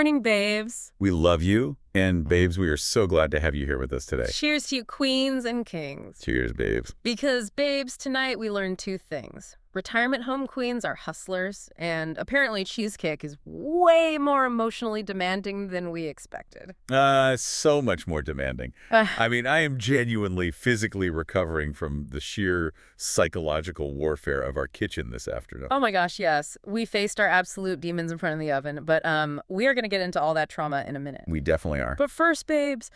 morning, babes. We love you, and babes, we are so glad to have you here with us today. Cheers to you queens and kings. Cheers, babes. Because, babes, tonight we learned two things. Retirement home queens are hustlers, and apparently cheesecake is way more emotionally demanding than we expected. So much more demanding. I mean, I am genuinely physically recovering from the sheer psychological warfare of our kitchen this afternoon. Oh my gosh, yes. We faced our absolute demons in front of the oven, but we are going to get into all that trauma in a minute. We definitely are. But first, babes,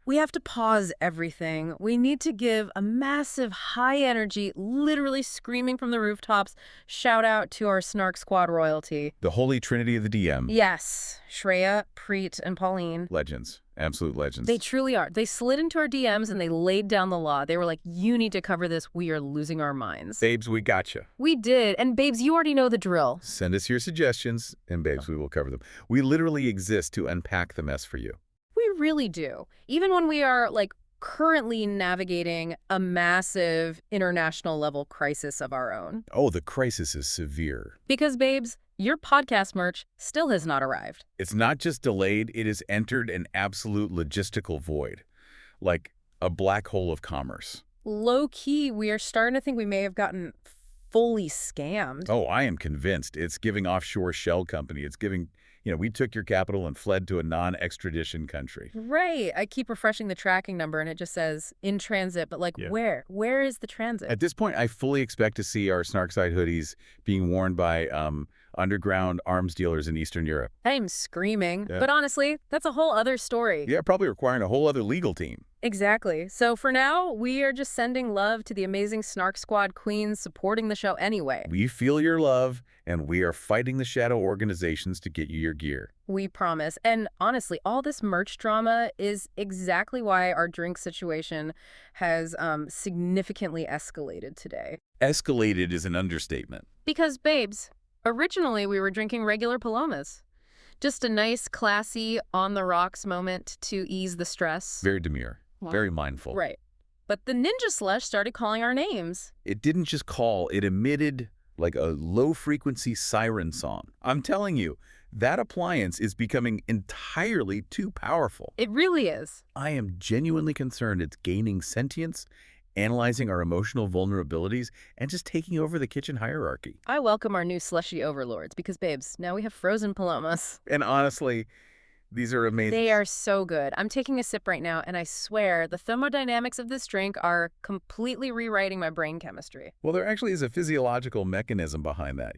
we have to pause everything. We need to give a massive, high-energy, literally screaming from the rooftops, shout-out to our Snark squad royalty. The holy trinity of the DM. Yes. Shreya, Preet, and Pauline. Legends. Absolute legends. They truly are. They slid into our DMs and they laid down the law. They were like, you need to cover this. We are losing our minds. Babes, we gotcha. We did. And babes, you already know the drill. Send us your suggestions, and babes, we will cover them. We literally exist to unpack the mess for you. We really do. Even when we are, like, currently navigating a massive international level crisis of our own. Oh, the crisis is severe. Because, babes, your podcast merch still has not arrived. It's not just delayed, it has entered an absolute logistical void. Like a black hole of commerce. Low-key, we are starting to think we may have gotten fully scammed. Oh, I am convinced. It's giving offshore shell company. It's giving, we took your capital and fled to a non-extradition country. Right. I keep refreshing the tracking number and it just says in transit, but like where? Where is the transit? At this point, I fully expect to see our Snarkside hoodies being worn by underground arms dealers in Eastern Europe. I'm screaming. Yeah. But honestly, that's a whole other story. Yeah, probably requiring a whole other legal team. Exactly. So for now, we are just sending love to the amazing Snark Squad queens supporting the show anyway. We feel your love, and we are fighting the shadow organizations to get you your gear. We promise. And honestly, all this merch drama is exactly why our drink situation has significantly escalated today. Escalated is an understatement. Because, babes, originally we were drinking regular Palomas. Just a nice, classy, on-the-rocks moment to ease the stress. Very demure. Wow. Very mindful. Right. But the ninja slush started calling our names. It didn't just call. It emitted like a low-frequency siren song. I'm telling you, that appliance is becoming entirely too powerful. It really is. I am genuinely concerned it's gaining sentience, analyzing our emotional vulnerabilities, and just taking over the kitchen hierarchy. I welcome our new slushy overlords because, babes, now we have frozen Palomas. And honestly, these are amazing. They are so good. I'm taking a sip right now, and I swear the thermodynamics of this drink are completely rewriting my brain chemistry. Well, there actually is a physiological mechanism behind that,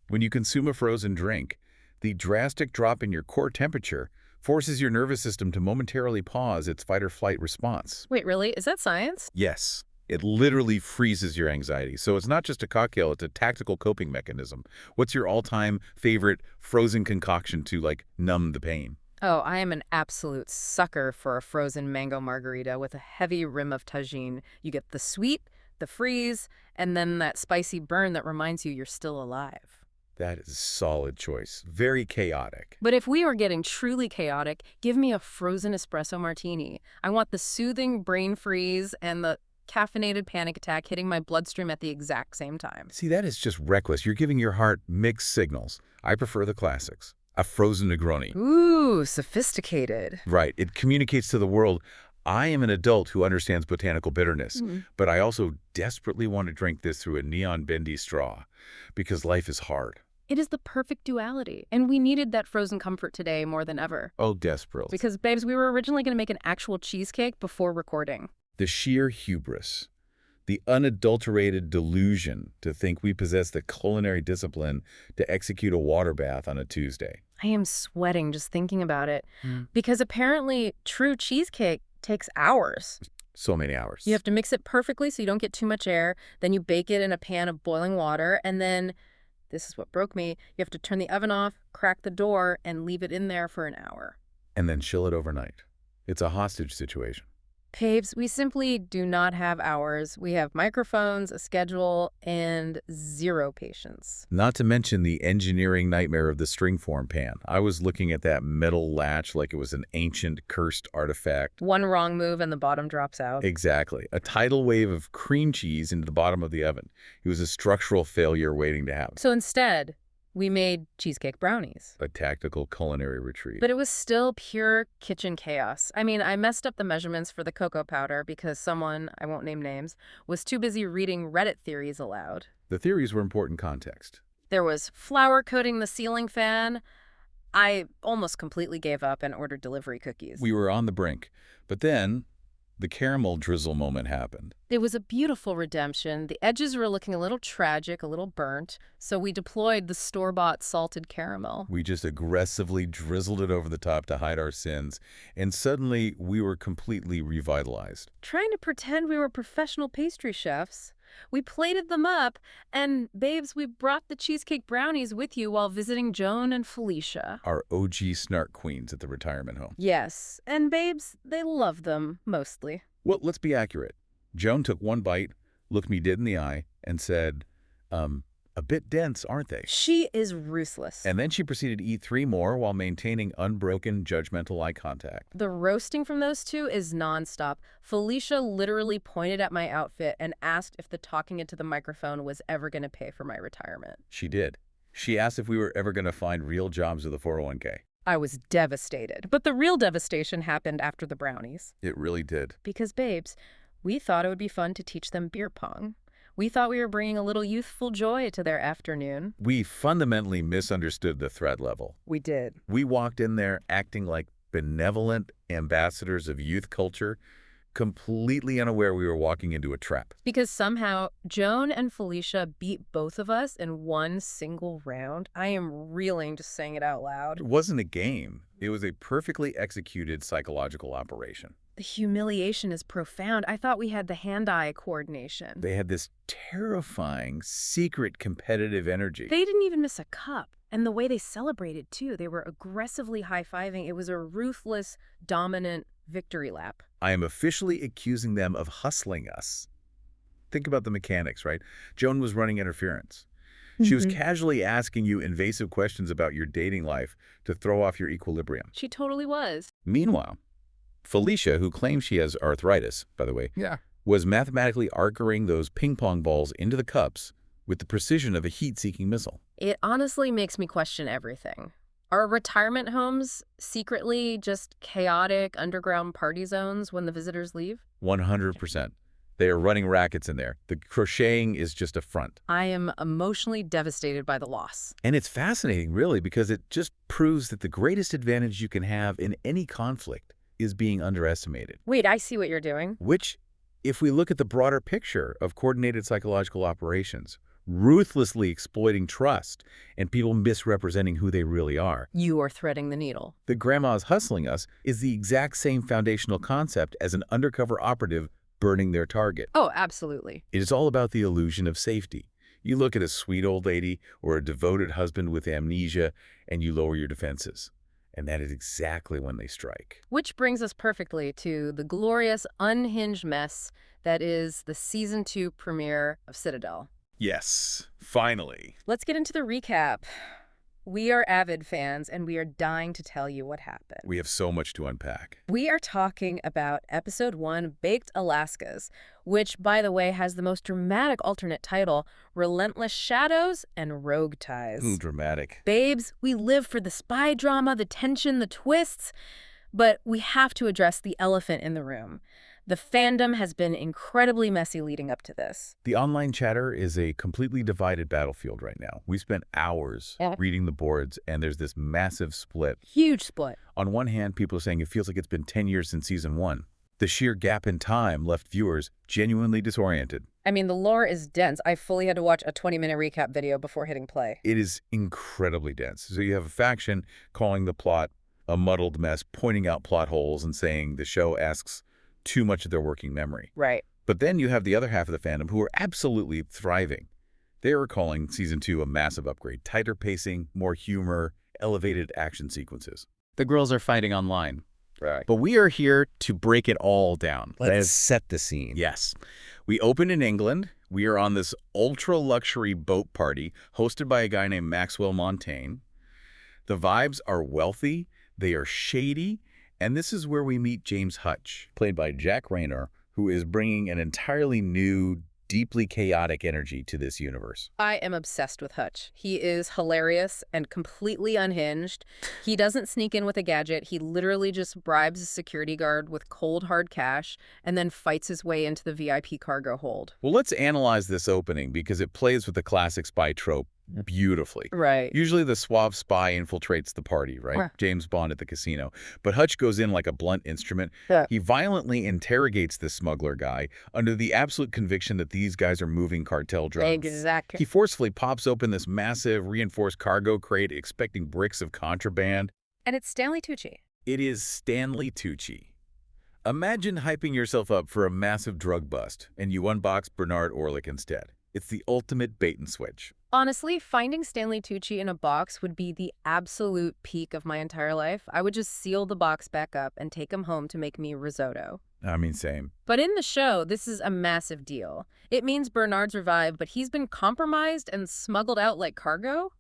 When you consume a frozen drink, the drastic drop in your core temperature forces your nervous system to momentarily pause its fight-or-flight response. Wait, really? Is that science? Yes. It literally freezes your anxiety. So it's not just a cocktail, it's a tactical coping mechanism. What's your all-time favorite frozen concoction to, numb the pain? Oh, I am an absolute sucker for a frozen mango margarita with a heavy rim of tagine. You get the sweet, the freeze, and then that spicy burn that reminds you you're still alive. That is a solid choice. Very chaotic. But if we are getting truly chaotic, give me a frozen espresso martini. I want the soothing brain freeze and the caffeinated panic attack hitting my bloodstream at the exact same time. See, that is just reckless. You're giving your heart mixed signals. I prefer the classics. A frozen Negroni. Ooh, sophisticated. Right. It communicates to the world, I am an adult who understands botanical bitterness, but I also desperately want to drink this through a neon bendy straw because life is hard. It is the perfect duality, and we needed that frozen comfort today more than ever. Oh, desperate. Because, babes, we were originally going to make an actual cheesecake before recording. The sheer hubris, the unadulterated delusion to think we possess the culinary discipline to execute a water bath on a Tuesday. I am sweating just thinking about it, because apparently true cheesecake takes hours. So many hours. You have to mix it perfectly so you don't get too much air, then you bake it in a pan of boiling water, and then... this is what broke me. You have to turn the oven off, crack the door, and leave it in there for an hour. And then chill it overnight. It's a hostage situation. Babes, we simply do not have hours. We have microphones, a schedule, and zero patience. Not to mention the engineering nightmare of the string form pan. I was looking at that metal latch like it was an ancient, cursed artifact. One wrong move and the bottom drops out. Exactly. A tidal wave of cream cheese into the bottom of the oven. It was a structural failure waiting to happen. So instead, We made cheesecake brownies. A tactical culinary retreat. But it was still pure kitchen chaos. I mean, I messed up the measurements for the cocoa powder because someone, I won't name names, was too busy reading Reddit theories aloud. The theories were important context. There was flour coating the ceiling fan. I almost completely gave up and ordered delivery cookies. We were on the brink. But then, the caramel drizzle moment happened. It was a beautiful redemption. The edges were looking a little tragic, a little burnt, so we deployed the store-bought salted caramel. We just aggressively drizzled it over the top to hide our sins, and suddenly we were completely revitalized. Trying to pretend we were professional pastry chefs. We plated them up, and, babes, we brought the cheesecake brownies with you while visiting Joan and Felicia. Our OG Snark queens at the retirement home. Yes, and babes, they loved them, mostly. Well, let's be accurate. Joan took one bite, looked me dead in the eye, and said, a bit dense, aren't they? She is ruthless. And then she proceeded to eat 3 more while maintaining unbroken, judgmental eye contact. The roasting from those two is nonstop. Felicia literally pointed at my outfit and asked if the talking into the microphone was ever going to pay for my retirement. She did. She asked if we were ever going to find real jobs with a 401k. I was devastated. But the real devastation happened after the brownies. It really did. Because, babes, we thought it would be fun to teach them beer pong. We thought we were bringing a little youthful joy to their afternoon. We fundamentally misunderstood the threat level. We did. We walked in there acting like benevolent ambassadors of youth culture, completely unaware we were walking into a trap. Because somehow, Joan and Felicia beat both of us in one single round. I am reeling just saying it out loud. It wasn't a game. It was a perfectly executed psychological operation. The humiliation is profound. I thought we had the hand-eye coordination. They had this terrifying, secret competitive energy. They didn't even miss a cup. And the way they celebrated, too. They were aggressively high-fiving. It was a ruthless, dominant victory lap. I am officially accusing them of hustling us. Think about the mechanics, right? Joan was running interference. She was casually asking you invasive questions about your dating life to throw off your equilibrium. She totally was. Meanwhile, Felicia, who claims she has arthritis, by the way, was mathematically arcing those ping pong balls into the cups with the precision of a heat-seeking missile. It honestly makes me question everything. Are retirement homes secretly just chaotic underground party zones when the visitors leave? 100%. They are running rackets in there. The crocheting is just a front. I am emotionally devastated by the loss. And it's fascinating, really, because it just proves that the greatest advantage you can have in any conflict is being underestimated. Wait, I see what you're doing. Which, if we look at the broader picture of coordinated psychological operations, ruthlessly exploiting trust and people misrepresenting who they really are. You are threading the needle. The grandma's hustling us is the exact same foundational concept as an undercover operative burning their target. Oh, absolutely. It is all about the illusion of safety. You look at a sweet old lady or a devoted husband with amnesia and you lower your defenses. And that is exactly when they strike. Which brings us perfectly to the glorious, unhinged mess that is the Season 2 premiere of Citadel. Yes, finally. Let's get into the recap. We are avid fans, and we are dying to tell you what happened. We have so much to unpack. We are talking about Episode 1, Baked Alaskas, which, by the way, has the most dramatic alternate title, Relentless Shadows and Rogue Ties. Ooh, dramatic. Babes, we live for the spy drama, the tension, the twists, but we have to address the elephant in the room. The fandom has been incredibly messy leading up to this. The online chatter is a completely divided battlefield right now. We spent hours reading the boards, and there's this massive split. Huge split. On one hand, people are saying it feels like it's been 10 years since Season 1. The sheer gap in time left viewers genuinely disoriented. I mean, the lore is dense. I fully had to watch a 20-minute recap video before hitting play. It is incredibly dense. So you have a faction calling the plot a muddled mess, pointing out plot holes and saying the show asks too much of their working memory. Right. But then you have the other half of the fandom who are absolutely thriving. They are calling Season 2 a massive upgrade. Tighter pacing, more humor, elevated action sequences. The girls are fighting online. Right. But we are here to break it all down. Let's set the scene. Yes. We open in England. We are on this ultra-luxury boat party hosted by a guy named Maxwell Montaigne. The vibes are wealthy. They are shady. And this is where we meet James Hutch, played by Jack Reynor, who is bringing an entirely new, deeply chaotic energy to this universe. I am obsessed with Hutch. He is hilarious and completely unhinged. He doesn't sneak in with a gadget. He literally just bribes a security guard with cold, hard cash and then fights his way into the VIP cargo hold. Well, let's analyze this opening because it plays with the classic spy trope beautifully. Right. Usually the suave spy infiltrates the party, right? Huh. James Bond at the casino. But Hutch goes in like a blunt instrument. Yeah. He violently interrogates this smuggler guy under the absolute conviction that these guys are moving cartel drugs. Exactly. He forcefully pops open this massive reinforced cargo crate expecting bricks of contraband. And it's Stanley Tucci. It is Stanley Tucci. Imagine hyping yourself up for a massive drug bust and you unbox Bernard Orlick instead. It's the ultimate bait and switch. Honestly, finding Stanley Tucci in a box would be the absolute peak of my entire life. I would just seal the box back up and take him home to make me risotto. I mean, same. But in the show, this is a massive deal. It means Bernard's revived, but he's been compromised and smuggled out like cargo?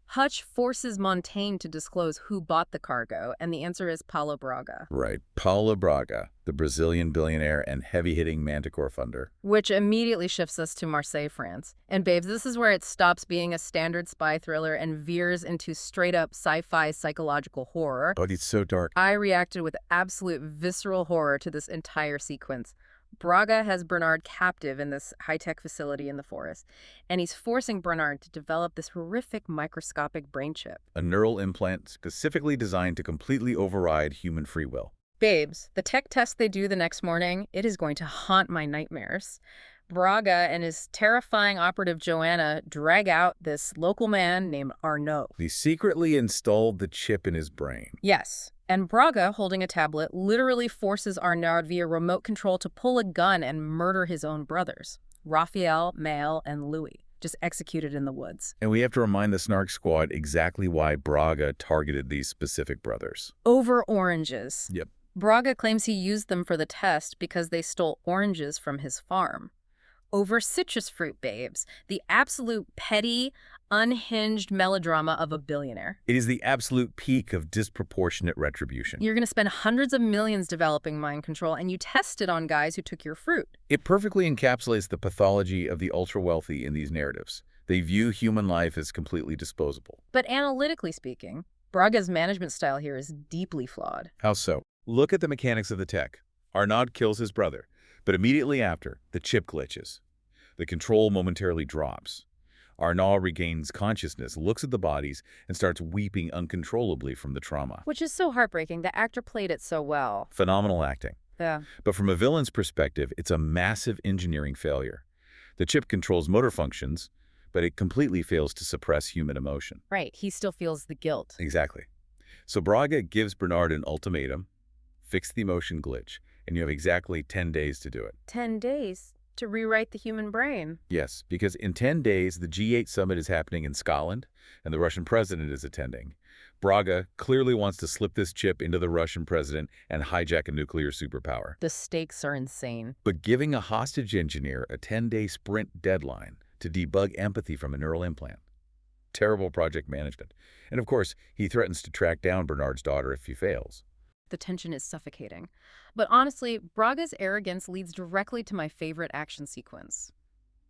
Hutch forces Montaigne to disclose who bought the cargo, and the answer is Paulo Braga. Right. Paulo Braga, the Brazilian billionaire and heavy-hitting Manticore funder. Which immediately shifts us to Marseille, France. And babes, this is where it stops being a standard spy thriller and veers into straight-up sci-fi psychological horror. Oh, it's so dark. I reacted with absolute visceral horror to this entire sequence. Braga has Bernard captive in this high-tech facility in the forest, and he's forcing Bernard to develop this horrific microscopic brain chip. A neural implant specifically designed to completely override human free will. Babes, the tech test they do the next morning, it is going to haunt my nightmares. Braga and his terrifying operative Joanna drag out this local man named Arnaud. They secretly installed the chip in his brain. Yes. And Braga, holding a tablet, literally forces Arnaud via remote control to pull a gun and murder his own brothers, Raphael, Mael, and Louis, just executed in the woods. And we have to remind the Snark squad exactly why Braga targeted these specific brothers. Over oranges. Yep. Braga claims he used them for the test because they stole oranges from his farm. Over citrus fruit, babes, the absolute petty, unhinged melodrama of a billionaire. It is the absolute peak of disproportionate retribution. You're going to spend hundreds of millions developing mind control, and you test it on guys who took your fruit. It perfectly encapsulates the pathology of the ultra-wealthy in these narratives. They view human life as completely disposable. But analytically speaking, Braga's management style here is deeply flawed. How so? Look at the mechanics of the tech. Arnaud kills his brother, but immediately after, the chip glitches. The control momentarily drops. Arnaud regains consciousness, looks at the bodies, and starts weeping uncontrollably from the trauma. Which is so heartbreaking. The actor played it so well. Phenomenal acting. Yeah. But from a villain's perspective, it's a massive engineering failure. The chip controls motor functions, but it completely fails to suppress human emotion. Right. He still feels the guilt. Exactly. So Braga gives Bernard an ultimatum: fix the emotion glitch, and you have exactly 10 days to do it. 10 days to rewrite the human brain. Yes, because in 10 days, the G8 summit is happening in Scotland, and the Russian president is attending. Braga clearly wants to slip this chip into the Russian president and hijack a nuclear superpower. The stakes are insane. But giving a hostage engineer a 10-day sprint deadline to debug empathy from a neural implant. Terrible project management. And of course, he threatens to track down Bernard's daughter if he fails. The tension is suffocating. But honestly, Braga's arrogance leads directly to my favorite action sequence.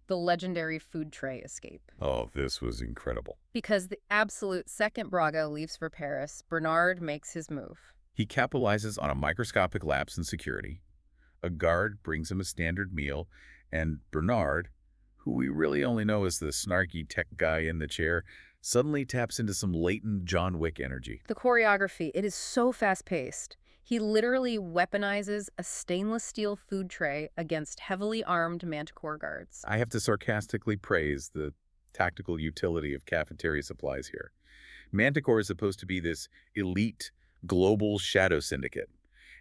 The legendary food tray escape. Oh, this was incredible. Because the absolute second Braga leaves for Paris, Bernard makes his move. He capitalizes on a microscopic lapse in security. A guard brings him a standard meal, and Bernard, who we really only know as the snarky tech guy in the chair, suddenly taps into some latent John Wick energy. The choreography, it is so fast-paced. He literally weaponizes a stainless steel food tray against heavily armed Manticore guards. I have to sarcastically praise the tactical utility of cafeteria supplies here. Manticore is supposed to be this elite, global shadow syndicate,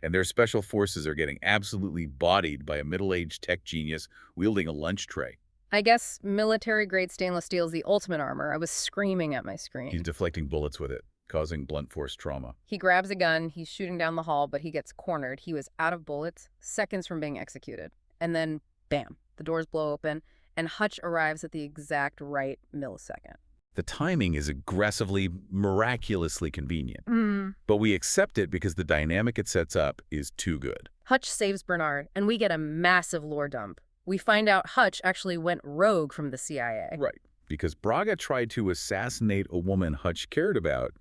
and their special forces are getting absolutely bodied by a middle-aged tech genius wielding a lunch tray. I guess military-grade stainless steel is the ultimate armor. I was screaming at my screen. He's deflecting bullets with it, causing blunt force trauma. He grabs a gun, he's shooting down the hall, but he gets cornered. He was out of bullets, seconds from being executed. And then, bam, the doors blow open, and Hutch arrives at the exact right millisecond. The timing is aggressively, miraculously convenient. But we accept it because the dynamic it sets up is too good. Hutch saves Bernard, and we get a massive lore dump. We find out Hutch actually went rogue from the CIA. Right. Because Braga tried to assassinate a woman Hutch cared about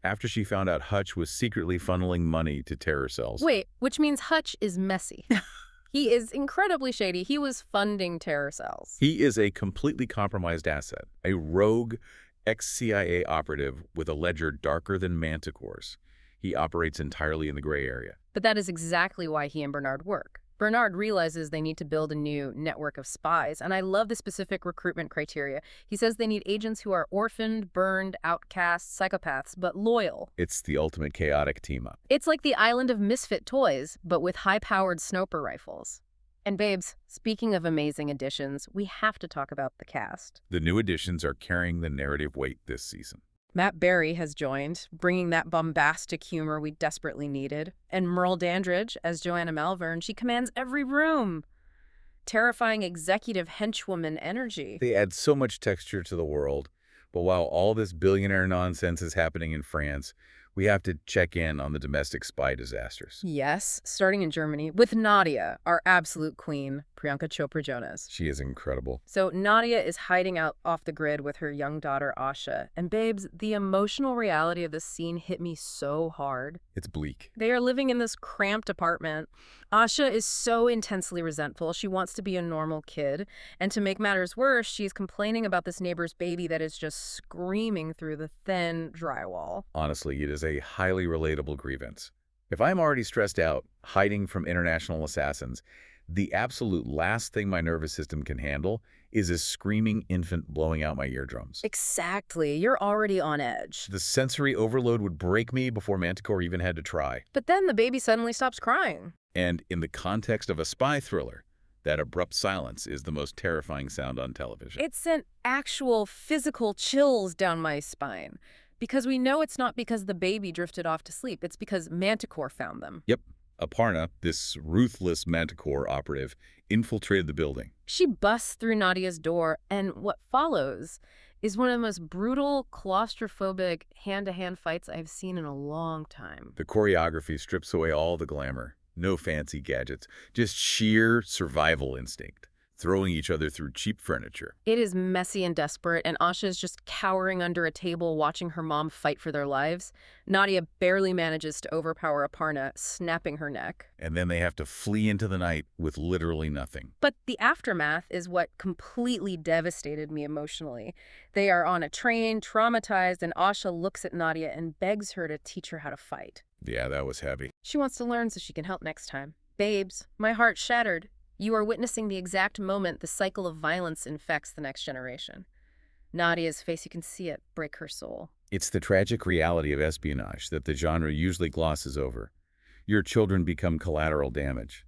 after she found out Hutch was secretly funneling money to terror cells. Wait, which means Hutch is messy. He is incredibly shady. He was funding terror cells. He is a completely compromised asset, a rogue ex-CIA operative with a ledger darker than Manticore's. He operates entirely in the gray area. But that is exactly why he and Bernard work. Bernard realizes they need to build a new network of spies, and I love the specific recruitment criteria. He says they need agents who are orphaned, burned, outcasts, psychopaths, but loyal. It's the ultimate chaotic team-up. It's like the island of misfit toys, but with high-powered sniper rifles. And babes, speaking of amazing additions, we have to talk about the cast. The new additions are carrying the narrative weight this season. Matt Berry has joined, bringing that bombastic humor we desperately needed. And Merle Dandridge as Joanna Malvern, she commands every room. Terrifying executive henchwoman energy. They add so much texture to the world, but while all this billionaire nonsense is happening in France, we have to check in on the domestic spy disasters. Yes, starting in Germany, with Nadia, our absolute queen, Priyanka Chopra Jonas. She is incredible. So Nadia is hiding out off the grid with her young daughter, Asha. And babes, the emotional reality of this scene hit me so hard. It's bleak. They are living in this cramped apartment. Asha is so intensely resentful. She wants to be a normal kid. And to make matters worse, she's complaining about this neighbor's baby that is just screaming through the thin drywall. Honestly, it is a highly relatable grievance. If I'm already stressed out, hiding from international assassins, the absolute last thing my nervous system can handle is a screaming infant blowing out my eardrums. Exactly. You're already on edge. The sensory overload would break me before Manticore even had to try. But then the baby suddenly stops crying. And in the context of a spy thriller, that abrupt silence is the most terrifying sound on television. It sent actual physical chills down my spine. Because we know it's not because the baby drifted off to sleep. It's because Manticore found them. Yep. Aparna, this ruthless Manticore operative, infiltrated the building. She busts through Nadia's door, and what follows is one of the most brutal, claustrophobic, hand-to-hand fights I've seen in a long time. The choreography strips away all the glamour. No fancy gadgets, just sheer survival instinct, throwing each other through cheap furniture. It is messy and desperate, and Asha is just cowering under a table watching her mom fight for their lives. Nadia barely manages to overpower Aparna, snapping her neck. And then they have to flee into the night with literally nothing. But the aftermath is what completely devastated me emotionally. They are on a train, traumatized, and Asha looks at Nadia and begs her to teach her how to fight. Yeah, that was heavy. She wants to learn so she can help next time. Babes, my heart shattered. You are witnessing the exact moment the cycle of violence infects the next generation. Nadia's face, you can see it, break her soul. It's the tragic reality of espionage that the genre usually glosses over. Your children become collateral damage.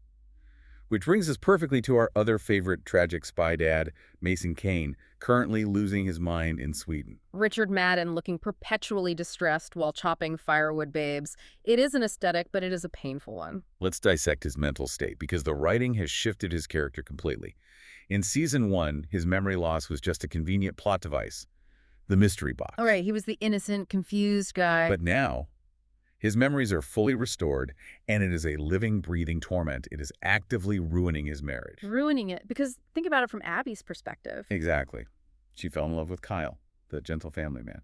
Which brings us perfectly to our other favorite tragic spy dad, Mason Kane, currently losing his mind in Sweden. Richard Madden looking perpetually distressed while chopping firewood, babes. It is an aesthetic, but it is a painful one. Let's dissect his mental state, because the writing has shifted his character completely. In Season 1, his memory loss was just a convenient plot device. The mystery box. All right, he was the innocent, confused guy. But now, his memories are fully restored, and it is a living, breathing torment. It is actively ruining his marriage. Ruining it, because think about it from Abby's perspective. Exactly. She fell in love with Kyle, the gentle family man.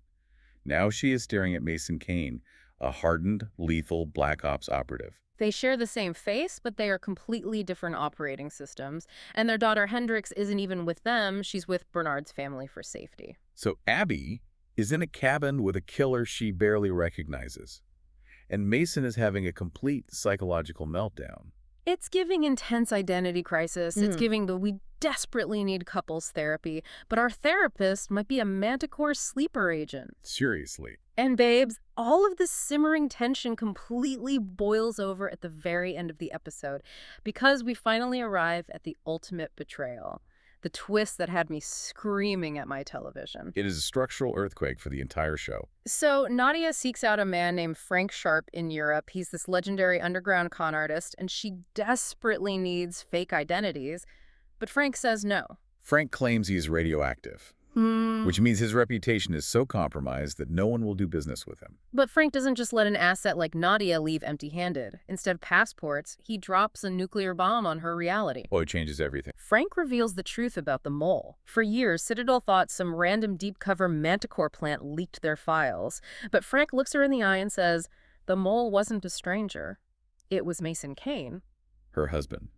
Now she is staring at Mason Kane, a hardened, lethal Black Ops operative. They share the same face, but they are completely different operating systems. And their daughter Hendrix isn't even with them. She's with Bernard's family for safety. So Abby is in a cabin with a killer she barely recognizes. And Mason is having a complete psychological meltdown. It's giving intense identity crisis. It's giving the we desperately need couples therapy, but our therapist might be a Manticore sleeper agent. Seriously. And babes, all of this simmering tension completely boils over at the very end of the episode because we finally arrive at the ultimate betrayal. The twist that had me screaming at my television. It is a structural earthquake for the entire show. So Nadia seeks out a man named Frank Sharpe in Europe. He's this legendary underground con artist, and she desperately needs fake identities. But Frank says no. Frank claims he is radioactive. which means his reputation is so compromised that no one will do business with him. But Frank doesn't just let an asset like Nadia leave empty-handed. Instead of passports, he drops a nuclear bomb on her reality. Oh, it changes everything. Frank reveals the truth about the mole. For years, Citadel thought some random deep-cover Manticore plant leaked their files. But Frank looks her in the eye and says, the mole wasn't a stranger. It was Mason Kane. Her husband.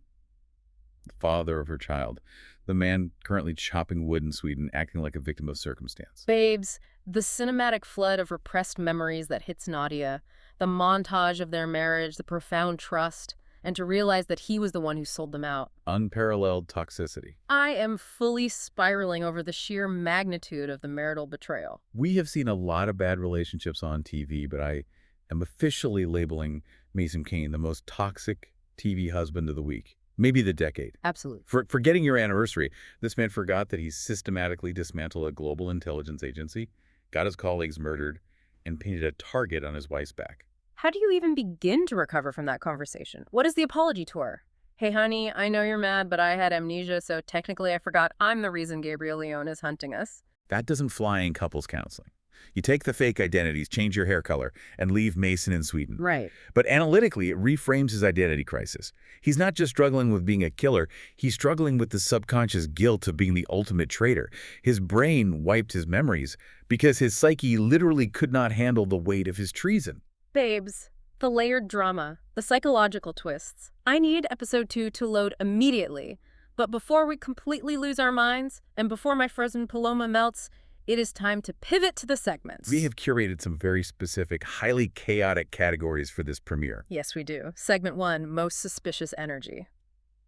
The father of her child. The man currently chopping wood in Sweden, acting like a victim of circumstance. Babes, the cinematic flood of repressed memories that hits Nadia, the montage of their marriage, the profound trust, and to realize that he was the one who sold them out. Unparalleled toxicity. I am fully spiraling over the sheer magnitude of the marital betrayal. We have seen a lot of bad relationships on TV, but I am officially labeling Mason Kane the most toxic TV husband of the week. Maybe the decade. Absolutely. Forgetting your anniversary, this man forgot that he systematically dismantled a global intelligence agency, got his colleagues murdered, and painted a target on his wife's back. How do you even begin to recover from that conversation? What is the apology tour? Hey, honey, I know you're mad, but I had amnesia, so technically I forgot I'm the reason Gabriel Leone is hunting us. That doesn't fly in couples counseling. You take the fake identities, change your hair color, and leave Mason in Sweden. Right. But analytically, it reframes his identity crisis. He's not just struggling with being a killer, he's struggling with the subconscious guilt of being the ultimate traitor. His brain wiped his memories because his psyche literally could not handle the weight of his treason. Babes, the layered drama, the psychological twists. I need episode 2 to load immediately. But before we completely lose our minds, and before my frozen paloma melts, it is time to pivot to the segments. We have curated some very specific, highly chaotic categories for this premiere. Yes, we do. Segment 1, most suspicious energy.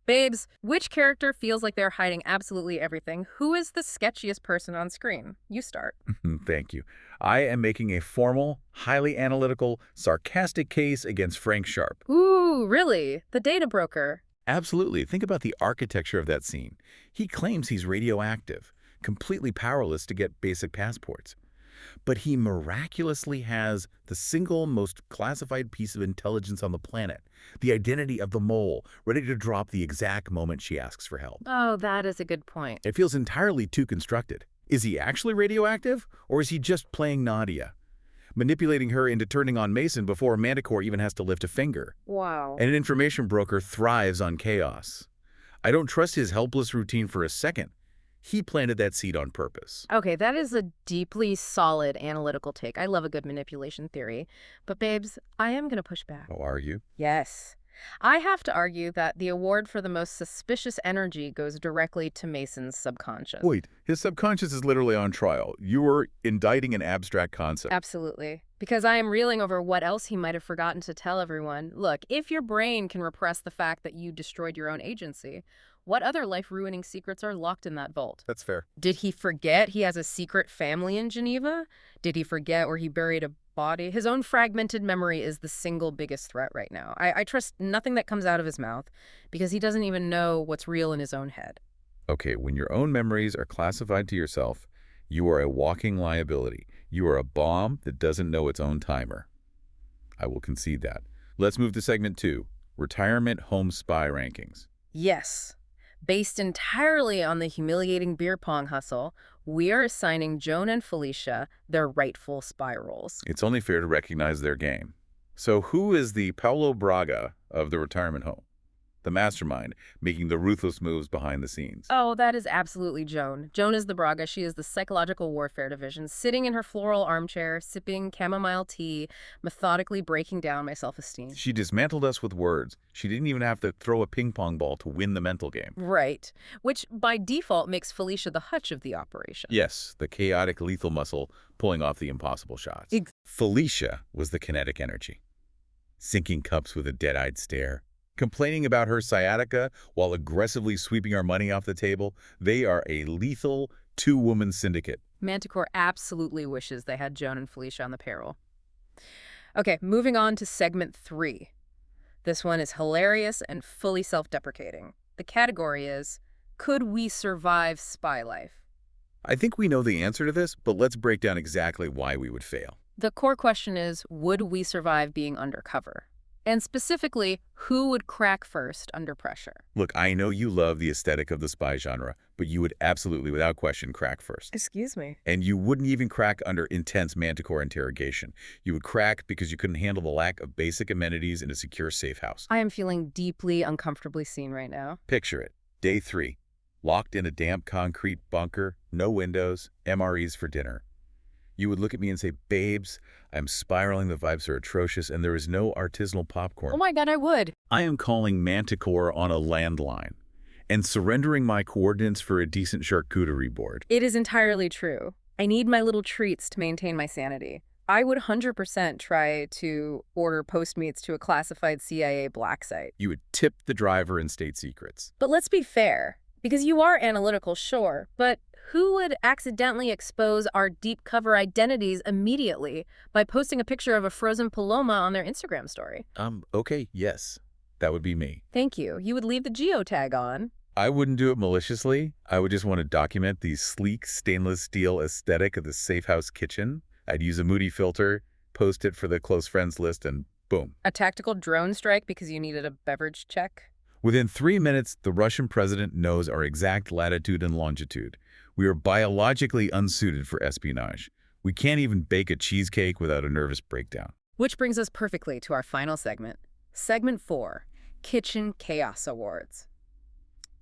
Babes, which character feels like they're hiding absolutely everything? Who is the sketchiest person on screen? You start. Thank you. I am making a formal, highly analytical, sarcastic case against Frank Sharpe. Ooh, really? The data broker. Absolutely. Think about the architecture of that scene. He claims he's radioactive, completely powerless to get basic passports. But he miraculously has the single most classified piece of intelligence on the planet, the identity of the mole, ready to drop the exact moment she asks for help. Oh, that is a good point. It feels entirely too constructed. Is he actually radioactive, or is he just playing Nadia, manipulating her into turning on Mason before Manticore even has to lift a finger? Wow. And an information broker thrives on chaos. I don't trust his helpless routine for a second. He planted that seed on purpose. Okay, that is a deeply solid analytical take. I love a good manipulation theory. But babes, I am going to push back. Oh, are you? Yes. I have to argue that the award for the most suspicious energy goes directly to Mason's subconscious. Wait, his subconscious is literally on trial. You were indicting an abstract concept. Absolutely. Because I am reeling over what else he might have forgotten to tell everyone. Look, if your brain can repress the fact that you destroyed your own agency, what other life-ruining secrets are locked in that vault? That's fair. Did he forget he has a secret family in Geneva? Did he forget where he buried a body? His own fragmented memory is the single biggest threat right now. I trust nothing that comes out of his mouth because he doesn't even know what's real in his own head. Okay, when your own memories are classified to yourself, you are a walking liability. You are a bomb that doesn't know its own timer. I will concede that. Let's move to segment 2, retirement home spy rankings. Yes. Based entirely on the humiliating beer pong hustle, we are assigning Joan and Felicia their rightful spy roles. It's only fair to recognize their game. So who is the Paulo Braga of the retirement home? The mastermind, making the ruthless moves behind the scenes. Oh, that is absolutely Joan. Joan is the Braga. She is the psychological warfare division, sitting in her floral armchair, sipping chamomile tea, methodically breaking down my self-esteem. She dismantled us with words. She didn't even have to throw a ping pong ball to win the mental game. Right. Which, by default, makes Felicia the Hutch of the operation. Yes, the chaotic lethal muscle pulling off the impossible shots. Felicia was the kinetic energy, sinking cups with a dead-eyed stare. Complaining about her sciatica while aggressively sweeping our money off the table. They are a lethal two-woman syndicate. Manticore absolutely wishes they had Joan and Felicia on the payroll. Okay, moving on to segment 3. This one is hilarious and fully self-deprecating. The category is, could we survive spy life? I think we know the answer to this, but let's break down exactly why we would fail. The core question is, would we survive being undercover? And specifically, who would crack first under pressure? Look, I know you love the aesthetic of the spy genre, but you would absolutely, without question, crack first. Excuse me. And you wouldn't even crack under intense Manticore interrogation. You would crack because you couldn't handle the lack of basic amenities in a secure safe house. I am feeling deeply uncomfortably seen right now. Picture it. Day 3. Locked in a damp concrete bunker, no windows, MREs for dinner. You would look at me and say, babes, I'm spiraling, the vibes are atrocious, and there is no artisanal popcorn. Oh my God, I would. I am calling Manticore on a landline and surrendering my coordinates for a decent charcuterie board. It is entirely true. I need my little treats to maintain my sanity. I would 100% try to order Postmates to a classified CIA black site. You would tip the driver in state secrets. But let's be fair, because you are analytical, sure, but who would accidentally expose our deep cover identities immediately by posting a picture of a frozen Paloma on their Instagram story? Okay, yes, that would be me. Thank you. You would leave the geotag on. I wouldn't do it maliciously. I would just want to document the sleek stainless steel aesthetic of the safe house kitchen. I'd use a Moody filter, post it for the close friends list, and boom. A tactical drone strike because you needed a beverage check? Within 3 minutes, the Russian president knows our exact latitude and longitude. We are biologically unsuited for espionage. We can't even bake a cheesecake without a nervous breakdown. Which brings us perfectly to our final segment. Segment 4, Kitchen Chaos Awards.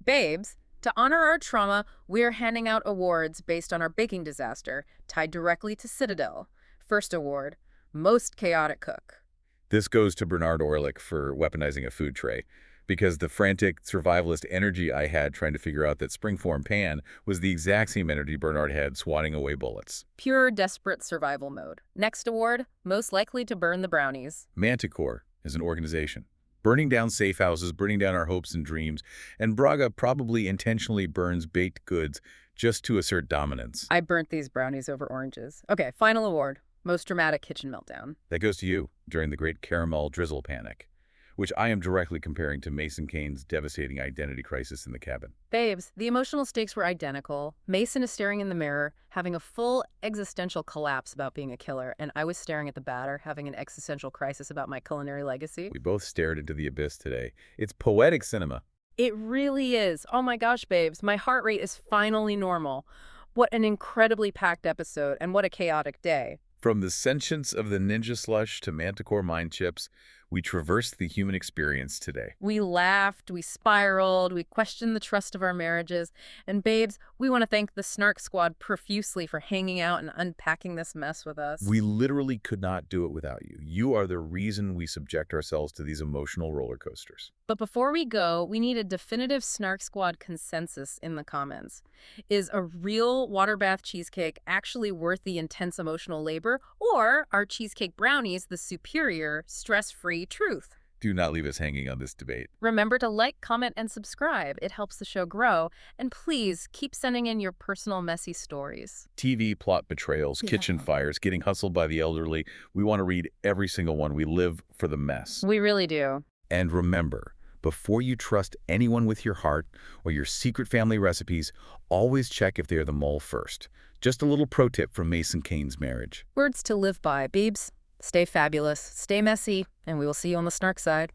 Babes, to honor our trauma, we're handing out awards based on our baking disaster, tied directly to Citadel. First award, Most Chaotic Cook. This goes to Bernard Orlick for weaponizing a food tray, because the frantic survivalist energy I had trying to figure out that springform pan was the exact same energy Bernard had swatting away bullets. Pure desperate survival mode. Next award, Most Likely to Burn the Brownies. Manticore is an organization. Burning down safe houses, burning down our hopes and dreams, and Braga probably intentionally burns baked goods just to assert dominance. I burnt these brownies over oranges. Okay, final award, Most Dramatic Kitchen Meltdown. That goes to you during the Great Caramel Drizzle Panic, which I am directly comparing to Mason Kane's devastating identity crisis in the cabin. Babes, the emotional stakes were identical. Mason is staring in the mirror, having a full existential collapse about being a killer, and I was staring at the batter, having an existential crisis about my culinary legacy. We both stared into the abyss today. It's poetic cinema. It really is. Oh my gosh, babes, my heart rate is finally normal. What an incredibly packed episode, and what a chaotic day. From the sentience of the ninja slush to Manticore mind chips, we traversed the human experience today. We laughed, we spiraled, we questioned the trust of our marriages. And babes, we want to thank the Snark Squad profusely for hanging out and unpacking this mess with us. We literally could not do it without you. You are the reason we subject ourselves to these emotional roller coasters. But before we go, we need a definitive Snark Squad consensus in the comments. Is a real water bath cheesecake actually worth the intense emotional labor, or are cheesecake brownies the superior, stress-free truth? Do not leave us hanging on this debate. Remember to like, comment, and subscribe. It helps the show grow. And please keep sending in your personal messy stories. TV plot betrayals, kitchen fires, getting hustled by the elderly. We want to read every single one. We live for the mess. We really do. And remember, before you trust anyone with your heart or your secret family recipes, always check if they are the mole first. Just a little pro tip from Mason Kane's marriage. Words to live by, babes. Stay fabulous, stay messy, and we will see you on the Snark side.